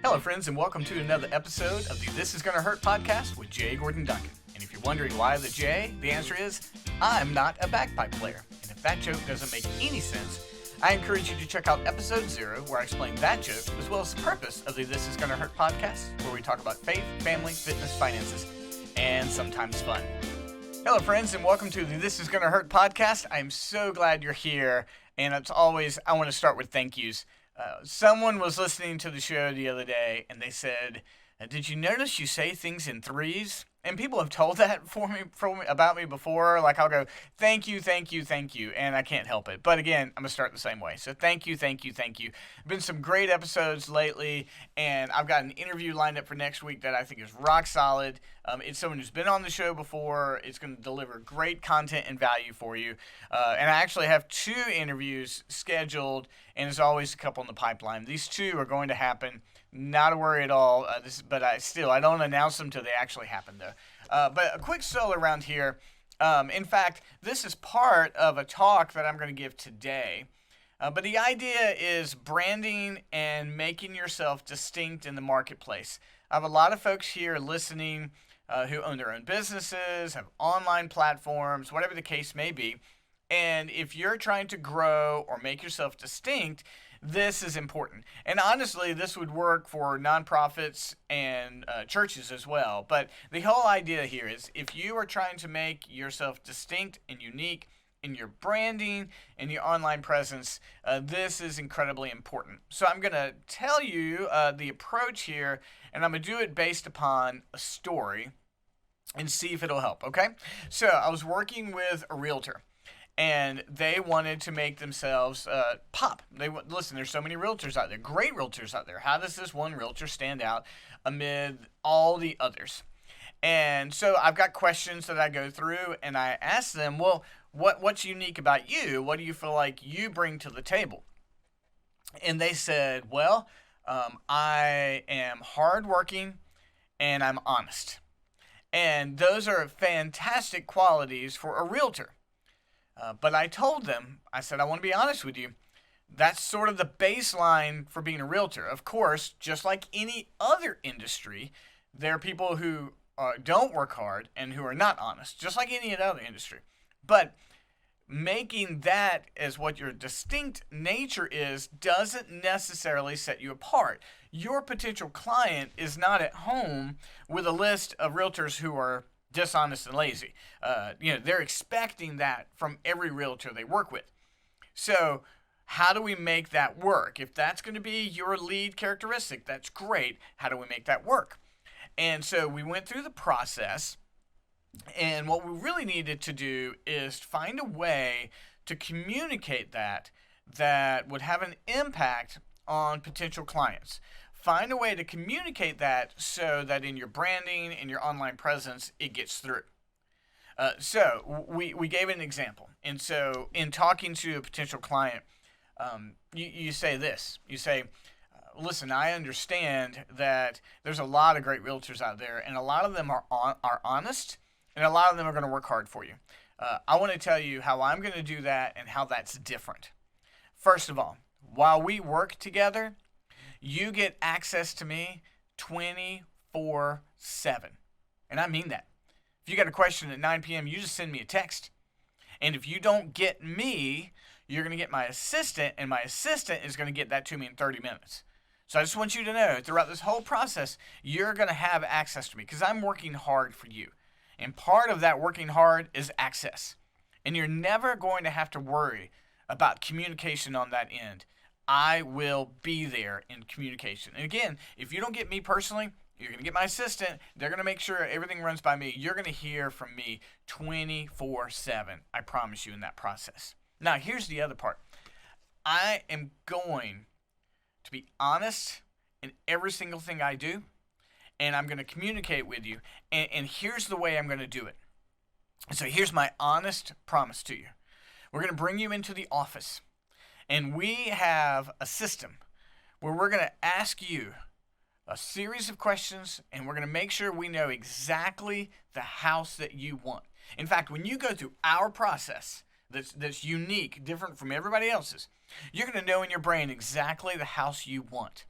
Hello, friends, and welcome to another episode of the This Is Gonna Hurt podcast with Jay Gordon Duncan. And if you're wondering why the J, the answer is I'm not a bagpipe player. And if that joke doesn't make any sense, I encourage you to check out episode 0, where I explain that joke, as well as the purpose of the This Is Gonna Hurt podcast, where we talk about faith, family, fitness, finances, and sometimes fun. Hello, friends, and welcome to the This Is Gonna Hurt podcast. I'm so glad you're here, and as always, I want to start with thank yous. Someone was listening to the show the other day, and they said, did you notice you say things in threes? And people have told that about me before. Like, I'll go, thank you, and I can't help it. But again, I'm going to start the same way. So thank you. Been some great episodes lately, and I've got an interview lined up for next week that I think is rock solid. It's someone who's been on the show before. It's going to deliver great content and value for you. And I actually have 2 interviews scheduled, and there's always a couple in the pipeline. These 2 are going to happen. Not to worry at all, but I don't announce them till they actually happen, though. But a quick solo around here. In fact, this is part of a talk that I'm going to give today. But the idea is branding and making yourself distinct in the marketplace. I have a lot of folks here listening who own their own businesses, have online platforms, whatever the case may be. And if you're trying to grow or make yourself distinct, this is important. And honestly, this would work for nonprofits and churches as well. But the whole idea here is if you are trying to make yourself distinct and unique in your branding and your online presence, this is incredibly important. So I'm going to tell you the approach here, and I'm going to do it based upon a story and see if it'll help, okay? So I was working with a realtor, and they wanted to make themselves pop. Listen, there's so many realtors out there, great realtors out there. How does this one realtor stand out amid all the others? And so I've got questions that I go through, and I ask them, well, what's unique about you? What do you feel like you bring to the table? And they said, well, I am hardworking, and I'm honest. And those are fantastic qualities for a realtor. But I told them, I said, I want to be honest with you. That's sort of the baseline for being a realtor. Of course, just like any other industry, there are people who don't work hard and who are not honest, just like any other industry. But making that as what your distinct nature is doesn't necessarily set you apart. Your potential client is not at home with a list of realtors who are dishonest and lazy. They're expecting that from every realtor they work with. So how do we make that work? If that's going to be your lead characteristic, that's great. How do we make that work? And so we went through the process, and what we really needed to do is find a way to communicate that would have an impact on potential clients. Find a way to communicate that so that in your branding and your online presence, it gets through. So we gave an example. And so in talking to a potential client, you say this. You say, listen, I understand that there's a lot of great realtors out there, and a lot of them are honest, and a lot of them are going to work hard for you. I want to tell you how I'm going to do that and how that's different. First of all, while we work together, you get access to me 24/7. And I mean that. If you got a question at 9 p.m., you just send me a text. And if you don't get me, you're going to get my assistant, and my assistant is going to get that to me in 30 minutes. So I just want you to know, throughout this whole process, you're going to have access to me because I'm working hard for you. And part of that working hard is access. And you're never going to have to worry about communication on that end. I will be there in communication. And again, if you don't get me personally, you're going to get my assistant. They're going to make sure everything runs by me. You're going to hear from me 24/7. I promise you in that process. Now, here's the other part. I am going to be honest in every single thing I do, and I'm going to communicate with you. And here's the way I'm going to do it. So here's my honest promise to you. We're going to bring you into the office. And we have a system where we're going to ask you a series of questions, and we're going to make sure we know exactly the house that you want. In fact, when you go through our process that's unique, different from everybody else's, you're going to know in your brain exactly the house you want.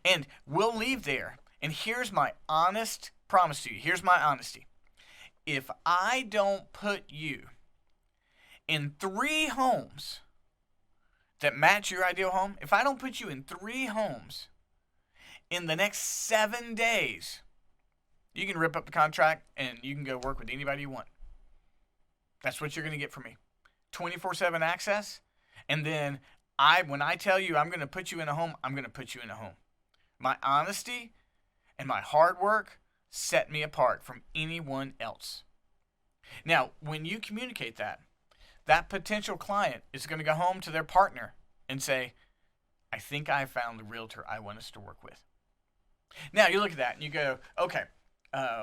And we'll leave there. And here's my honest promise to you. Here's my honesty. If I don't put you in 3 homes that match your ideal home, if I don't put you in 3 homes in the next 7 days, you can rip up the contract and you can go work with anybody you want. That's what you're going to get from me. 24/7 access. And then when I tell you I'm going to put you in a home, I'm going to put you in a home. My honesty and my hard work set me apart from anyone else. Now, when you communicate that potential client is going to go home to their partner and say, I think I found the realtor I want us to work with. Now, you look at that and you go, okay,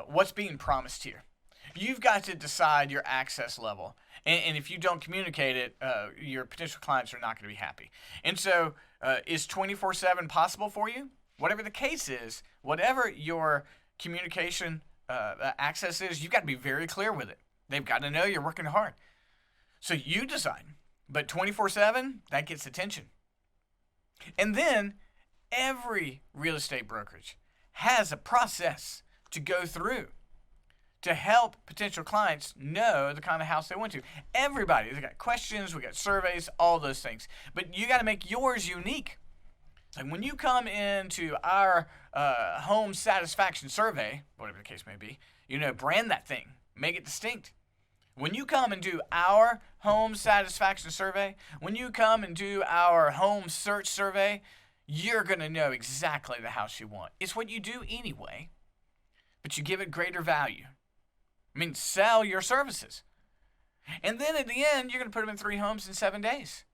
what's being promised here? You've got to decide your access level. And if you don't communicate it, your potential clients are not going to be happy. And so is 24/7 possible for you? Whatever the case is, whatever your communication access is, you've got to be very clear with it. They've got to know you're working hard. So you decide. But 24/7, that gets attention. And then every real estate brokerage has a process to go through to help potential clients know the kind of house they want to. Everybody, they got questions, we got surveys, all those things. But you got to make yours unique. Like when you come into our home satisfaction survey, whatever the case may be, brand that thing, make it distinct. When you come and do our home satisfaction survey, when you come and do our home search survey, you're going to know exactly the house you want. It's what you do anyway, but you give it greater value. Sell your services. And then at the end, you're going to put them in 3 homes in 7 days.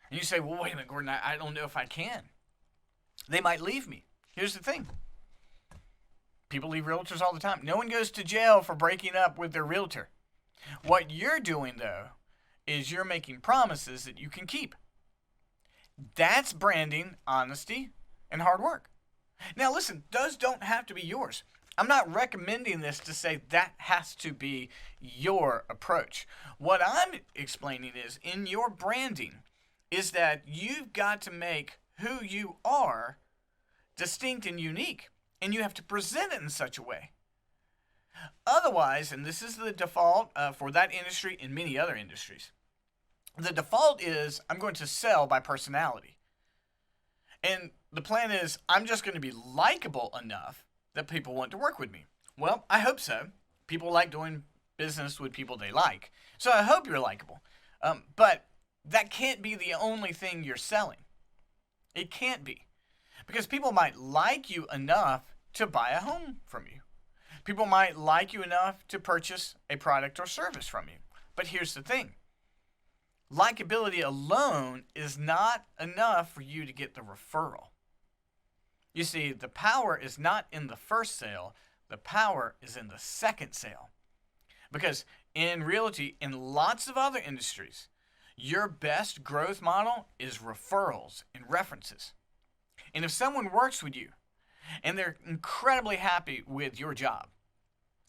And you say, well, wait a minute, Gordon, I don't know if I can. They might leave me. Here's the thing. People leave realtors all the time. No one goes to jail for breaking up with their realtor. What you're doing, though, is you're making promises that you can keep. That's branding, honesty, and hard work. Now, listen, those don't have to be yours. I'm not recommending this to say that has to be your approach. What I'm explaining is, in your branding, is that you've got to make who you are distinct and unique, and you have to present it in such a way. Otherwise, and this is the default for that industry and many other industries, the default is I'm going to sell by personality. And the plan is I'm just going to be likable enough that people want to work with me. Well, I hope so. People like doing business with people they like. So I hope you're likable. But that can't be the only thing you're selling. It can't be. Because people might like you enough to buy a home from you. People might like you enough to purchase a product or service from you. But here's the thing. Likability alone is not enough for you to get the referral. You see, the power is not in the first sale. The power is in the second sale. Because in realty, in lots of other industries, your best growth model is referrals and references. And if someone works with you and they're incredibly happy with your job,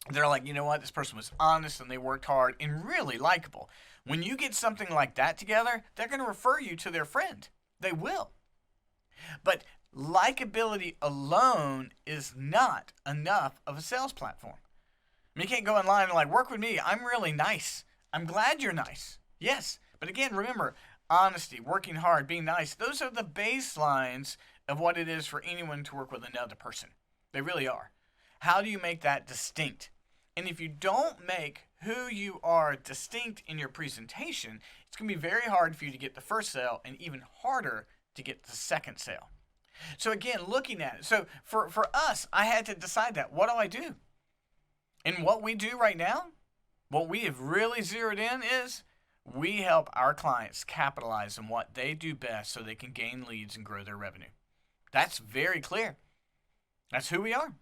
they're like, you know what, this person was honest and they worked hard and really likable. When you get something like that together, they're going to refer you to their friend. They will. But likability alone is not enough of a sales platform. You can't go online and work with me. I'm really nice. I'm glad you're nice. Yes. But again, remember, honesty, working hard, being nice, those are the baselines of what it is for anyone to work with another person. They really are. How do you make that distinct? And if you don't make who you are distinct in your presentation, it's going to be very hard for you to get the first sale and even harder to get the second sale. So again, looking at it. So for us, I had to decide that. What do I do? And what we do right now, what we have really zeroed in is we help our clients capitalize on what they do best so they can gain leads and grow their revenue. That's very clear. That's who we are.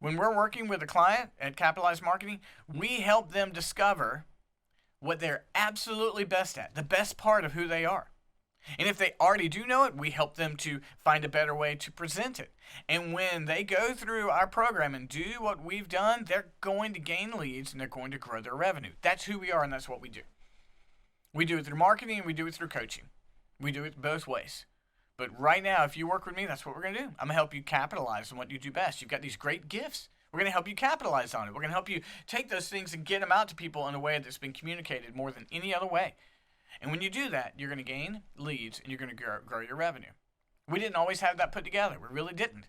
When we're working with a client at Capitalized Marketing, we help them discover what they're absolutely best at, the best part of who they are. And if they already do know it, we help them to find a better way to present it. And when they go through our program and do what we've done, they're going to gain leads and they're going to grow their revenue. That's who we are and that's what we do. We do it through marketing and we do it through coaching. We do it both ways. But right now, if you work with me, that's what we're going to do. I'm going to help you capitalize on what you do best. You've got these great gifts. We're going to help you capitalize on it. We're going to help you take those things and get them out to people in a way that's been communicated more than any other way. And when you do that, you're going to gain leads and you're going to grow your revenue. We didn't always have that put together. We really didn't.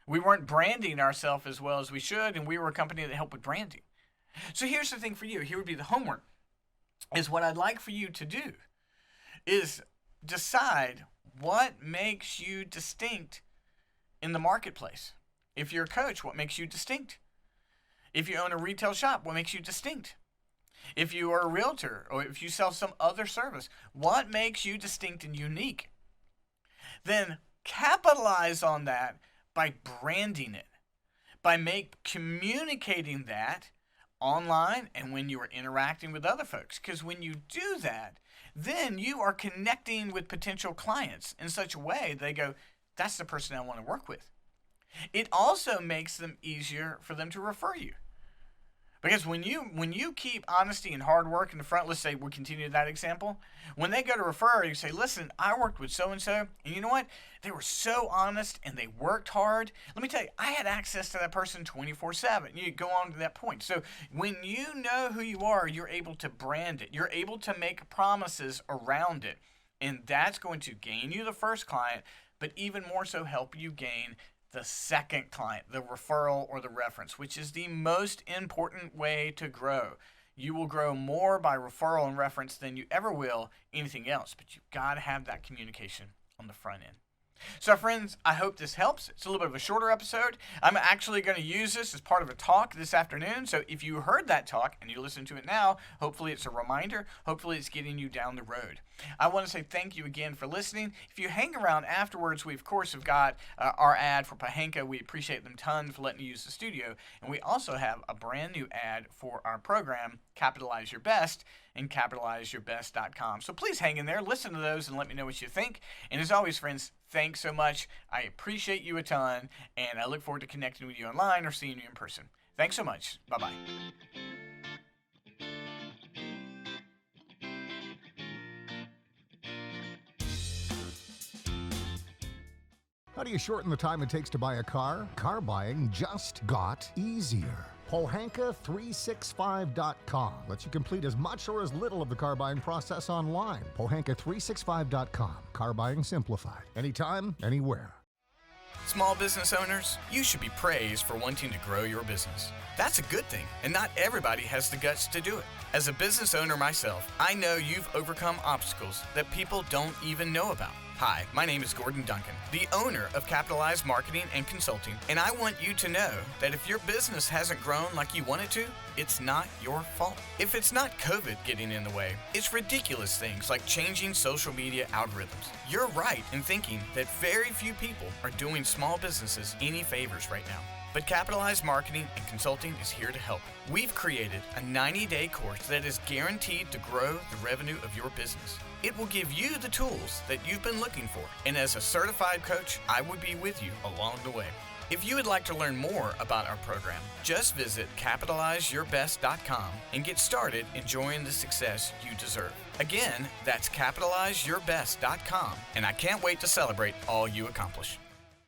We weren't branding ourselves as well as we should, and we were a company that helped with branding. So here's the thing for you. Here would be the homework. Is what I'd like for you to do is decide what makes you distinct in the marketplace. If you're a coach, what makes you distinct? If you own a retail shop, what makes you distinct? If you are a realtor or if you sell some other service, what makes you distinct and unique? Then capitalize on that by branding it, by communicating that online and when you are interacting with other folks. Because when you do that, then you are connecting with potential clients in such a way they go, that's the person I want to work with. It also makes them easier for them to refer you. Because when you keep honesty and hard work in the front, let's say we continue that example, when they go to refer, you say, listen, I worked with so-and-so, and you know what? They were so honest, and they worked hard. Let me tell you, I had access to that person 24/7. You go on to that point. So when you know who you are, you're able to brand it. You're able to make promises around it, and that's going to gain you the first client, but even more so help you gain the second client, the referral or the reference, which is the most important way to grow. You will grow more by referral and reference than you ever will anything else, but you've got to have that communication on the front end. So friends, I hope this helps. It's a little bit of a shorter episode. I'm actually going to use this as part of a talk this afternoon. So if you heard that talk and you listen to it now, hopefully it's a reminder. Hopefully it's getting you down the road. I want to say thank you again for listening. If you hang around afterwards, we of course have got our ad for Pahenka. We appreciate them tons for letting you use the studio. And we also have a brand new ad for our program, Capitalize Your Best, and capitalizeyourbest.com. So please hang in there, listen to those, and let me know what you think. And as always, friends, thanks so much. I appreciate you a ton, and I look forward to connecting with you online or seeing you in person. Thanks so much. Bye-bye. How do you shorten the time it takes to buy a car? Car buying just got easier. Pohanka365.com lets you complete as much or as little of the car buying process online. Pohanka365.com. Car buying simplified. Anytime, anywhere. Small business owners, you should be praised for wanting to grow your business. That's a good thing, and not everybody has the guts to do it. As a business owner myself, I know you've overcome obstacles that people don't even know about. Hi, my name is Gordon Duncan, the owner of Capitalized Marketing and Consulting, and I want you to know that if your business hasn't grown like you want it to, it's not your fault. If it's not COVID getting in the way, it's ridiculous things like changing social media algorithms. You're right in thinking that very few people are doing small businesses any favors right now. But Capitalized Marketing and Consulting is here to help. We've created a 90-day course that is guaranteed to grow the revenue of your business. It will give you the tools that you've been looking for. And as a certified coach, I would be with you along the way. If you would like to learn more about our program, just visit capitalizeyourbest.com and get started enjoying the success you deserve. Again, that's capitalizeyourbest.com, and I can't wait to celebrate all you accomplish.